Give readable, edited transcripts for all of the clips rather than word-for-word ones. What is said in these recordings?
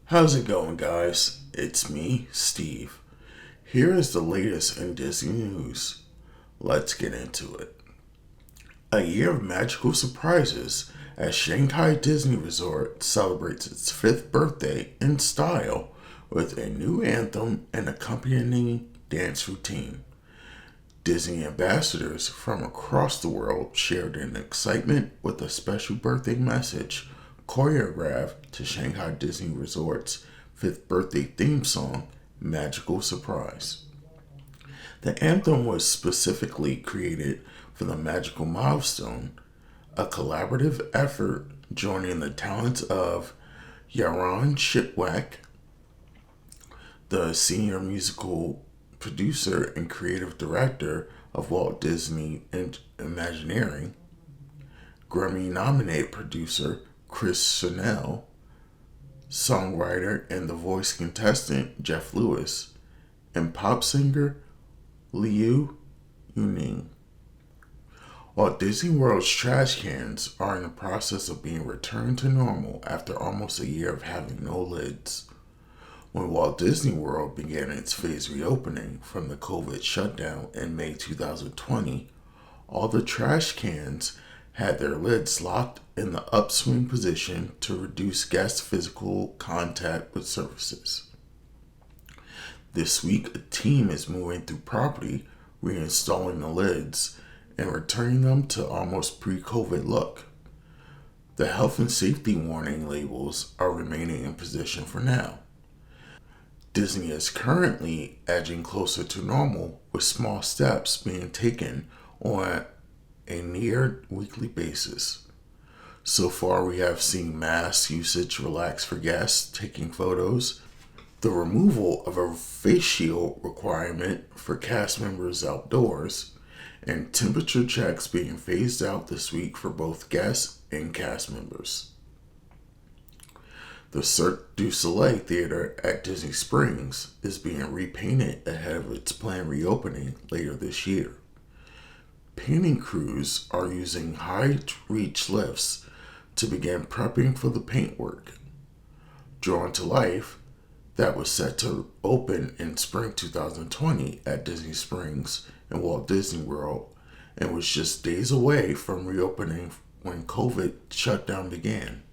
How's it going, guys? It's me, Steve. Here is the latest in Disney news. Let's get into it. A year of magical surprises as Shanghai Disney Resort celebrates its 5th birthday in style with a new anthem and accompanying dance routine. Disney ambassadors from across the world shared in excitement with a special birthday message choreographed to Shanghai Disney Resort's 5th birthday theme song, Magical Surprise. The anthem was specifically created for the magical milestone, a collaborative effort joining the talents of Yaron Shipwreck, the senior musical producer and creative director of Walt Disney Imagineering, Grammy-nominated producer Chris Chanel, songwriter and the voice contestant Jeff Lewis, and pop singer Liu Yuning. While Disney World's trash cans are in the process of being returned to normal after almost a year of having no lids. When Walt Disney World began its phased reopening from the COVID shutdown in May 2020, all the trash cans had their lids locked in the upswing position to reduce guest physical contact with surfaces. This week, a team is moving through property, reinstalling the lids, and returning them to almost pre-COVID look. The health and safety warning labels are remaining in position for now. Disney is currently edging closer to normal, with small steps being taken on a near weekly basis. So far, we have seen mask usage relax for guests taking photos, the removal of a face shield requirement for cast members outdoors, and temperature checks being phased out this week for both guests and cast members. The Cirque Du Soleil Theater at Disney Springs is being repainted ahead of its planned reopening later this year. Painting crews are using high-reach lifts to begin prepping for the paintwork. Drawn to Life, that was set to open in spring 2020 at Disney Springs and Walt Disney World, and was just days away from reopening when COVID shutdown began.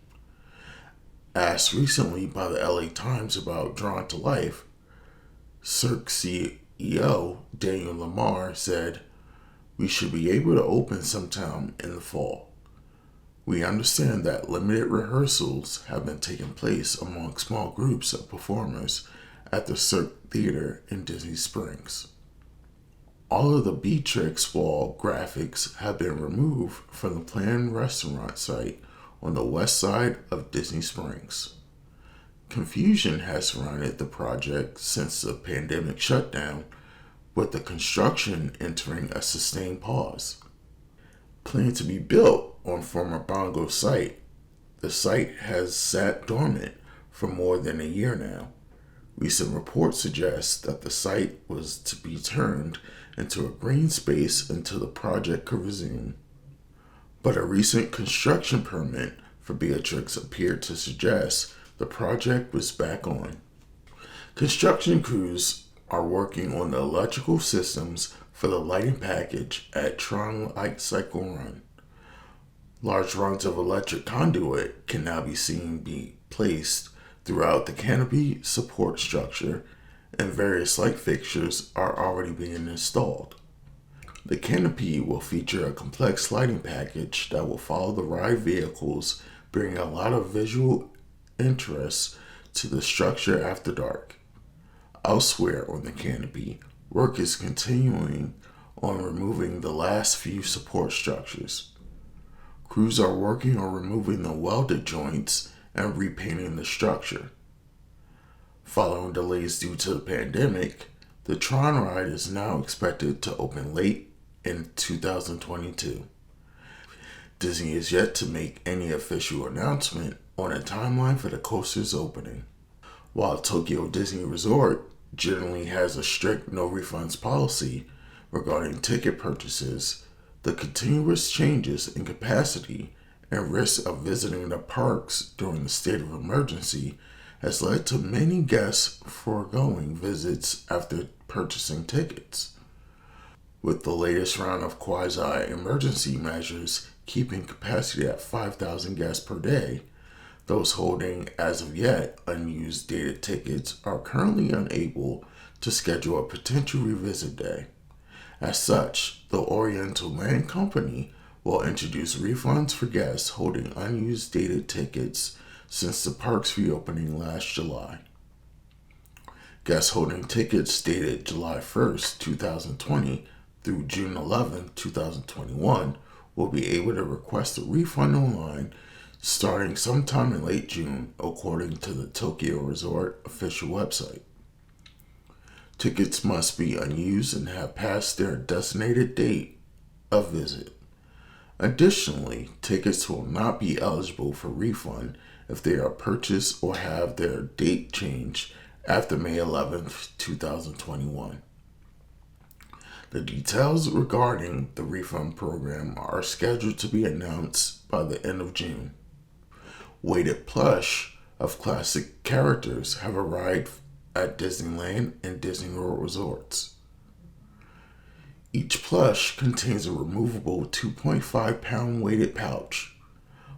Asked recently by the LA Times about Drawn to Life, Cirque CEO Daniel Lamar said, "We should be able to open sometime in the fall. We understand that limited rehearsals have been taking place among small groups of performers at the Cirque Theater in Disney Springs." All of the Beatrix wall graphics have been removed from the planned restaurant site on the west side of Disney Springs. Confusion has surrounded the project since the pandemic shutdown, with the construction entering a sustained pause. Planned to be built on former Bongo site, the site has sat dormant for more than a year now. Recent reports suggest that the site was to be turned into a green space until the project could resume. But a recent construction permit for Beatrix appeared to suggest the project was back on. Construction crews are working on the electrical systems for the lighting package at Tron Light Cycle Run. Large runs of electric conduit can now be seen be placed throughout the canopy support structure, and various light fixtures are already being installed. The canopy will feature a complex lighting package that will follow the ride vehicles, bringing a lot of visual interest to the structure after dark. Elsewhere on the canopy, work is continuing on removing the last few support structures. Crews are working on removing the welded joints and repainting the structure. Following delays due to the pandemic, the Tron ride is now expected to open late in 2022. Disney is yet to make any official announcement on a timeline for the coaster's opening. While Tokyo Disney Resort generally has a strict no refunds policy regarding ticket purchases, the continuous changes in capacity and risk of visiting the parks during the state of emergency has led to many guests foregoing visits after purchasing tickets. With the latest round of quasi-emergency measures keeping capacity at 5,000 guests per day, those holding, as of yet, unused dated tickets are currently unable to schedule a potential revisit day. As such, the Oriental Land Company will introduce refunds for guests holding unused dated tickets since the park's reopening last July. Guests holding tickets dated July 1st, 2020 through June 11, 2021 will be able to request a refund online starting sometime in late June, according to the Tokyo Resort official website. Tickets must be unused and have passed their designated date of visit. Additionally, tickets will not be eligible for refund if they are purchased or have their date changed after May 11, 2021. The details regarding the refund program are scheduled to be announced by the end of June. Weighted plush of classic characters have arrived at Disneyland and Disney World resorts. Each plush contains a removable 2.5-pound weighted pouch.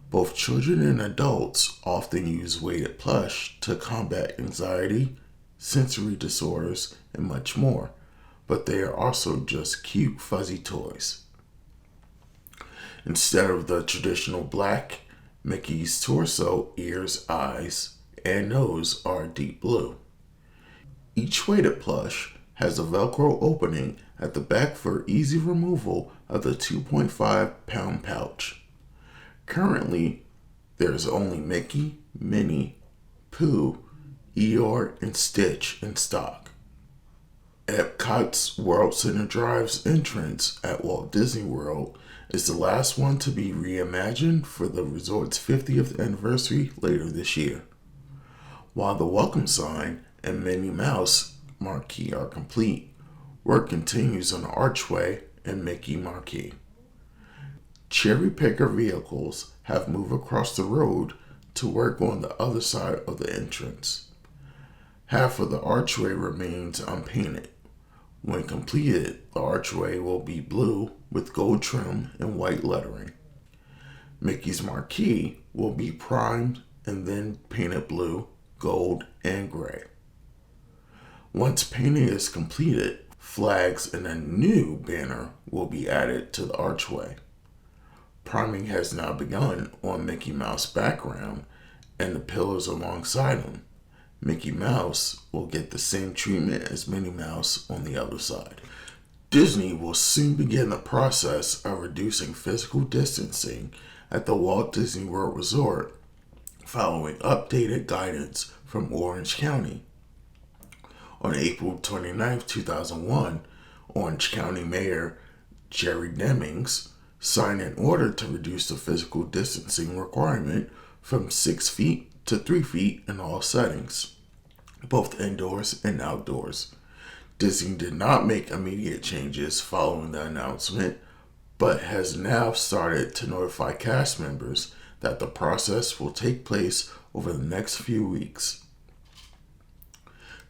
Both children and adults often use weighted plush to combat anxiety, sensory disorders, and much more, but they are also just cute, fuzzy toys. Instead of the traditional black, Mickey's torso, ears, eyes, and nose are deep blue. Each weighted plush has a Velcro opening at the back for easy removal of the 2.5-pound pouch. Currently, there is only Mickey, Minnie, Pooh, Eeyore, and Stitch in stock. Epcot's World Center Drive's entrance at Walt Disney World is the last one to be reimagined for the resort's 50th anniversary later this year. While the welcome sign and Minnie Mouse marquee are complete, work continues on the archway and Mickey marquee. Cherry picker vehicles have moved across the road to work on the other side of the entrance. Half of the archway remains unpainted. When completed, the archway will be blue with gold trim and white lettering. Mickey's marquee will be primed and then painted blue, gold, and gray. Once painting is completed, flags and a new banner will be added to the archway. Priming has now begun on Mickey Mouse background and the pillars alongside him. Mickey Mouse will get the same treatment as Minnie Mouse on the other side. Disney will soon begin the process of reducing physical distancing at the Walt Disney World Resort following updated guidance from Orange County. On April 29, 2001, Orange County Mayor Jerry Demings signed an order to reduce the physical distancing requirement from 6 feet to 3 feet in all settings, both indoors and outdoors. Disney did not make immediate changes following the announcement, but has now started to notify cast members that the process will take place over the next few weeks.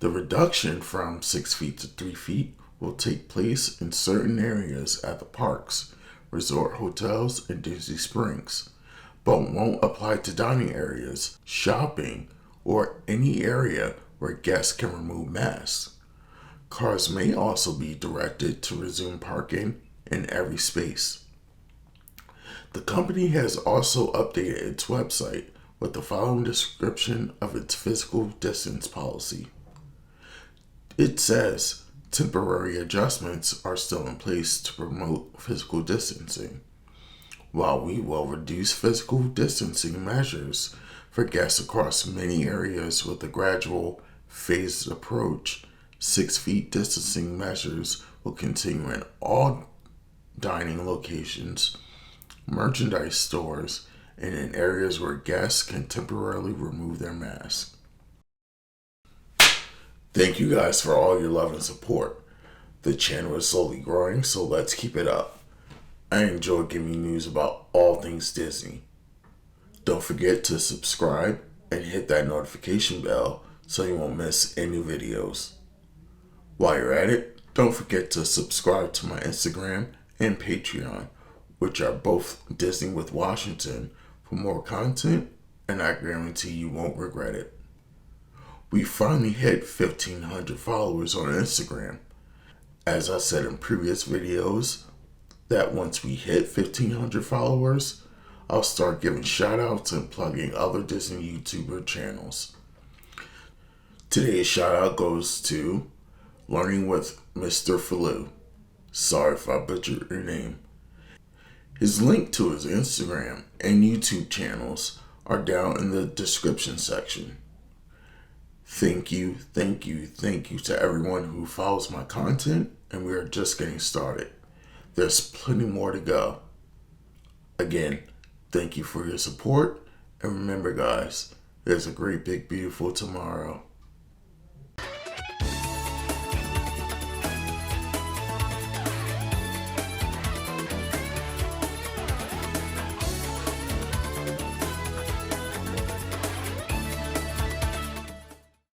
The reduction from 6 feet to 3 feet will take place in certain areas at the parks, resort hotels, and Disney Springs, but won't apply to dining areas, shopping, or any area where guests can remove masks. Cars may also be directed to resume parking in every space. The company has also updated its website with the following description of its physical distance policy. It says, temporary adjustments are still in place to promote physical distancing. While we will reduce physical distancing measures for guests across many areas with a gradual, phased approach, 6 feet distancing measures will continue in all dining locations, merchandise stores, and in areas where guests can temporarily remove their masks. Thank you guys for all your love and support. The channel is slowly growing, so let's keep it up. I enjoy giving you news about all things Disney. Don't forget to subscribe, and hit that notification bell so you won't miss any videos. While you're at it, don't forget to subscribe to my Instagram and Patreon, which are both Disney with Washington, for more content, and I guarantee you won't regret it. We finally hit 1,500 followers on Instagram. As I said in previous videos, that once we hit 1,500 followers, I'll start giving shoutouts and plugging other Disney YouTuber channels. Today's shoutout goes to Learning with Mr. Feliu. Sorry if I butchered your name. His link to his Instagram and YouTube channels are down in the description section. Thank you to everyone who follows my content, and we are just getting started. There's plenty more to go. Again, thank you for your support, and remember guys, there's a great big beautiful tomorrow.